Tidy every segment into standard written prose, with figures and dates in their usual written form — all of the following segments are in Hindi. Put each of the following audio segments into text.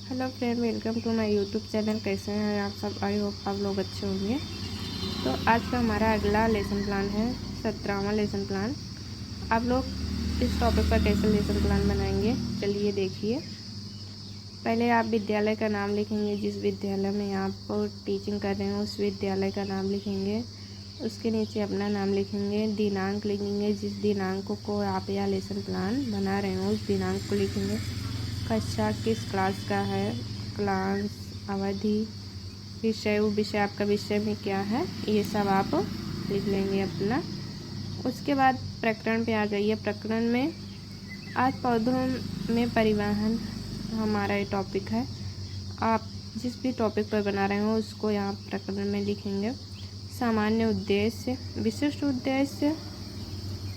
Hello friend, welcome to my YouTube channel. कैसे हैं आप सब? आई होप आप लोग अच्छे होंगे। तो आज का हमारा अगला लेसन प्लान है 17वां लेसन प्लान। आप लोग इस टॉपिक पर कैसे लेसन प्लान बनाएंगे, चलिए देखिए। पहले आप विद्यालय का नाम लिखेंगे, जिस विद्यालय में आप टीचिंग कर रहे हैं उस विद्यालय का नाम लिखेंगे। उसके नीचे अपना नाम लिखेंगे, दिनांक लिखेंगे, जिस दिनांक को आप यह लेसन प्लान बना रहे हो उस दिनांक को लिखेंगे। कक्षा किस क्लास का है, क्लास, अवधि, विषय, वो विषय आपका विषय में क्या है, ये सब आप लिख लेंगे अपना। उसके बाद प्रकरण पे आ जाइए। प्रकरण में आज पौधों में परिवहन हमारा ये टॉपिक है। आप जिस भी टॉपिक पर बना रहे हो उसको यहाँ प्रकरण में लिखेंगे। सामान्य उद्देश्य, विशिष्ट उद्देश्य।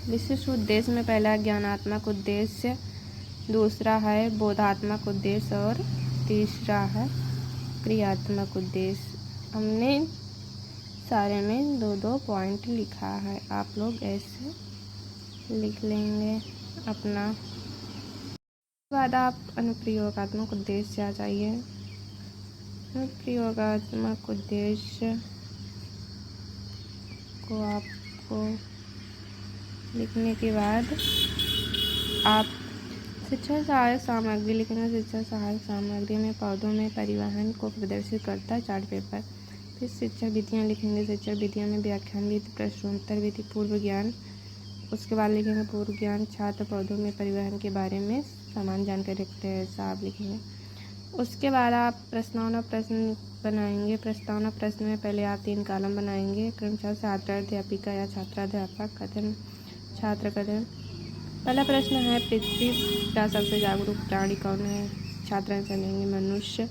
विशिष्ट उद्देश्य में पहला ज्ञानात्मक उद्देश्य, दूसरा है बोधात्मक उद्देश्य और तीसरा है क्रियात्मक उद्देश्य। हमने सारे में दो दो पॉइंट लिखा है, आप लोग ऐसे लिख लेंगे अपना। उसके बाद आप अनुप्रयोगात्मक उद्देश्य आ जाइए। अनुप्रयोगात्मक उद्देश्य को आपको लिखने के बाद आप शिक्षा सहायक सामग्री लिखेंगे। शिक्षा सहायक सामग्री में पौधों में परिवहन को प्रदर्शित करता है चार्ट पेपर। फिर शिक्षा विधियाँ लिखेंगे। शिक्षा विधियों में व्याख्यान विधि, प्रश्नोत्तर विधि, पूर्व ज्ञान। उसके बाद लिखेंगे पूर्व ज्ञान, छात्र पौधों में परिवहन के बारे में समान जानकारी रखते हैं, ऐसा आप लिखेंगे। उसके बाद आप प्रस्तावना प्रश्न बनाएंगे। प्रस्तावना प्रश्न में पहले आप 3 कॉलम बनाएंगे। क्रमशः छात्र, अध्यापिका या छात्राध्यापक, कथन, छात्र कथन। पहला प्रश्न है, पृथ्वी का सबसे जागरूक प्राणी कौन है? छात्र आंसर देंगे मनुष्य।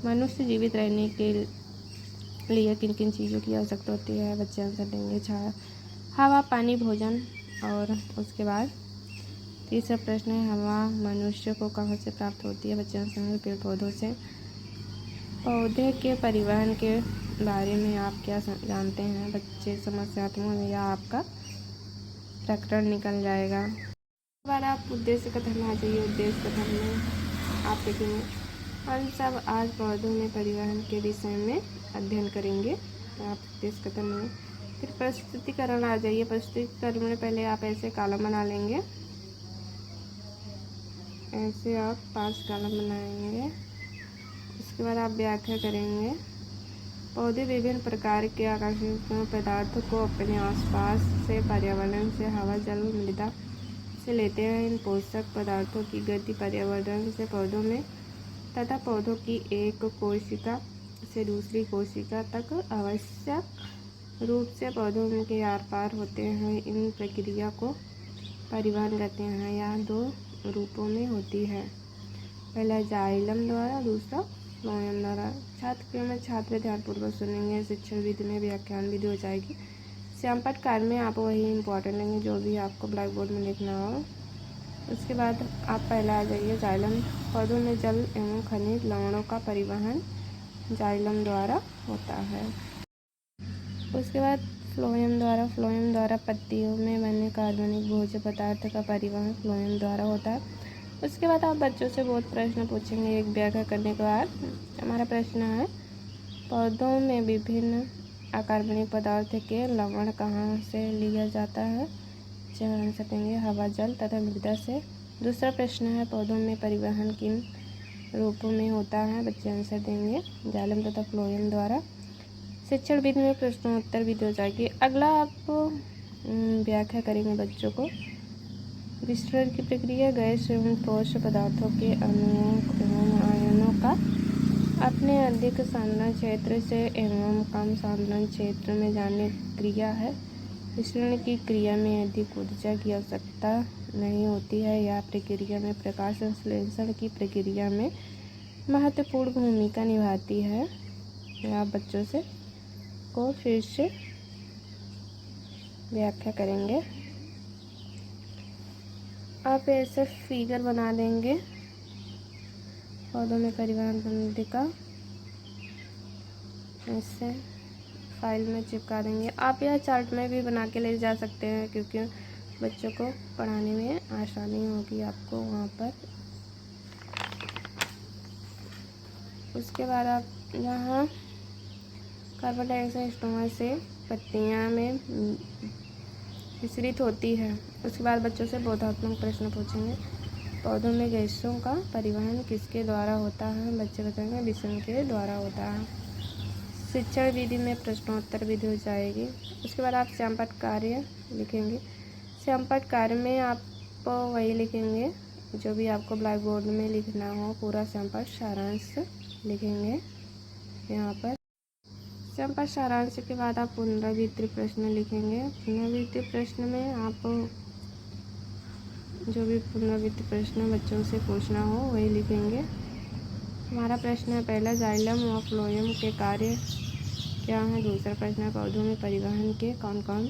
मनुष्य जीवित रहने के लिए किन किन चीज़ों की आवश्यकता होती है? बच्चे आंसर देंगे हवा, पानी, भोजन। और उसके बाद तीसरा प्रश्न है, हवा मनुष्य को कहाँ से प्राप्त होती है? बच्चे आंसर देंगे पेड़ पौधों से। पौधे के परिवहन के बारे में आप क्या जानते हैं? बच्चे समस्यात्मक या आपका प्रकरण निकल जाएगा। उसके बाद आप उद्देश्य कथन आ जाइए। उद्देश्य कथन में आप लिखेंगे, हम सब आज पौधों में परिवहन के विषय में अध्ययन करेंगे। तो आप उद्देश्य कथन में फिर प्रस्तुतिकरण आ जाइए। प्रस्तुतिकरण में पहले आप ऐसे कॉलम बना लेंगे, ऐसे आप 5 कॉलम बनाएंगे। उसके बाद आप व्याख्या करेंगे। पौधे विभिन्न प्रकार के आकर्षक पदार्थों को अपने आसपास से, पर्यावरण से, हवा, जल, मृदा से लेते हैं। इन पोषक पदार्थों की गति पर्यावरण से पौधों में तथा पौधों की एक कोशिका से दूसरी कोशिका तक आवश्यक रूप से पौधों के आर पार होते हैं। इन प्रक्रिया को परिवहन कहते हैं। यह 2 रूपों में होती है, पहला जाइलम द्वारा, दूसरा फ्लोएम द्वारा। छात्र में छात्र ध्यानपूर्वक सुनेंगे। शिक्षण विधि में व्याख्यान विधि हो जाएगी। श्यामपट कार्य में आप वही इम्पोर्टेंट लेंगे जो भी आपको ब्लैक बोर्ड में लिखना हो। उसके बाद आप पहला आ जाइए जाइलम। पौधों में जल एवं खनिज लवणों का परिवहन जाइलम द्वारा होता है। उसके बाद फ्लोएम द्वारा। फ्लोएम द्वारा पत्तियों में बने कार्बनिक भोज्य पदार्थ का परिवहन फ्लोएम द्वारा होता है। उसके बाद आप बच्चों से बहुत प्रश्न पूछेंगे। एक व्याख्या करने के बाद हमारा प्रश्न है, पौधों में विभिन्न अकार्बनिक पदार्थ के लवण कहाँ से लिया जाता है? जब आंसर देंगे हवा, जल तथा मृदा से। दूसरा प्रश्न है, पौधों में परिवहन किन रूपों में होता है? बच्चे आंसर देंगे जाइलम तथा फ्लोएम द्वारा। शिक्षण विधि में प्रश्नोत्तर विधि हो जाएगी। अगला आप व्याख्या करेंगे बच्चों को। विसरण की प्रक्रिया गैस एवं ठोस पदार्थों के अणुओं एवं आयनों का अपने अधिक सांद्रण क्षेत्र से एवं कम सांद्रण क्षेत्र में जाने की क्रिया है। विसरण की क्रिया में अधिक ऊर्जा की आवश्यकता नहीं होती है। यह प्रक्रिया में प्रकाश संश्लेषण की प्रक्रिया में महत्वपूर्ण भूमिका निभाती है। आप बच्चों से को फिर से व्याख्या करेंगे। आप ऐसे फिगर बना देंगे पौधों में परिवहन संबंधी का, ऐसे फाइल में चिपका देंगे। आप यह चार्ट में भी बना के ले जा सकते हैं, क्योंकि बच्चों को पढ़ाने में आसानी होगी आपको वहाँ पर। उसके बाद आप यहाँ कार्बन डाइऑक्साइड स्टोमा से पत्तियाँ में मिश्रित होती है। उसके बाद बच्चों से बोधात्मक प्रश्न पूछेंगे। पौधों में गैसों का परिवहन किसके द्वारा होता है? बच्चे बताएंगे विषम के द्वारा होता है। शिक्षण विधि में प्रश्नोत्तर विधि हो जाएगी। उसके बाद आप श्यामपट्ट कार्य लिखेंगे। श्यामपट्ट कार्य में आप वही लिखेंगे जो भी आपको ब्लैक बोर्ड में लिखना हो, पूरा श्यामपट्ट सारांश लिखेंगे यहाँ पर। श्यामपट्ट सारांश के बाद आप पुनरावृत्ति प्रश्न लिखेंगे। पुनरावृत्ति प्रश्न में आप जो भी पुनरावृत्ति प्रश्न बच्चों से पूछना हो वही लिखेंगे। हमारा प्रश्न है पहला, जाइलम व फ्लोएम के कार्य क्या है? दूसरा प्रश्न है पौधों में परिवहन के कौन कौन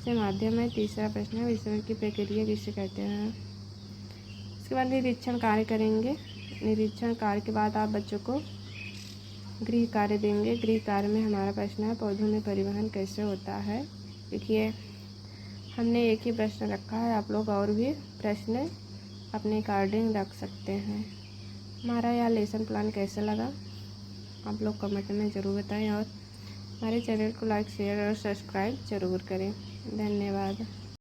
से माध्यम है? तीसरा प्रश्न है विषमन की प्रक्रिया किसे कहते हैं? इसके बाद निरीक्षण कार्य करेंगे। निरीक्षण कार्य के बाद आप बच्चों को गृह कार्य देंगे। गृह कार्य में हमारा प्रश्न है पौधों में परिवहन कैसे होता है? देखिए हमने एक ही प्रश्न रखा है, आप लोग और भी प्रश्न अपने अकॉर्डिंग रख सकते हैं। हमारा यह लेसन प्लान कैसा लगा आप लोग कमेंट में ज़रूर बताएं और हमारे चैनल को लाइक शेयर और सब्सक्राइब ज़रूर करें। धन्यवाद।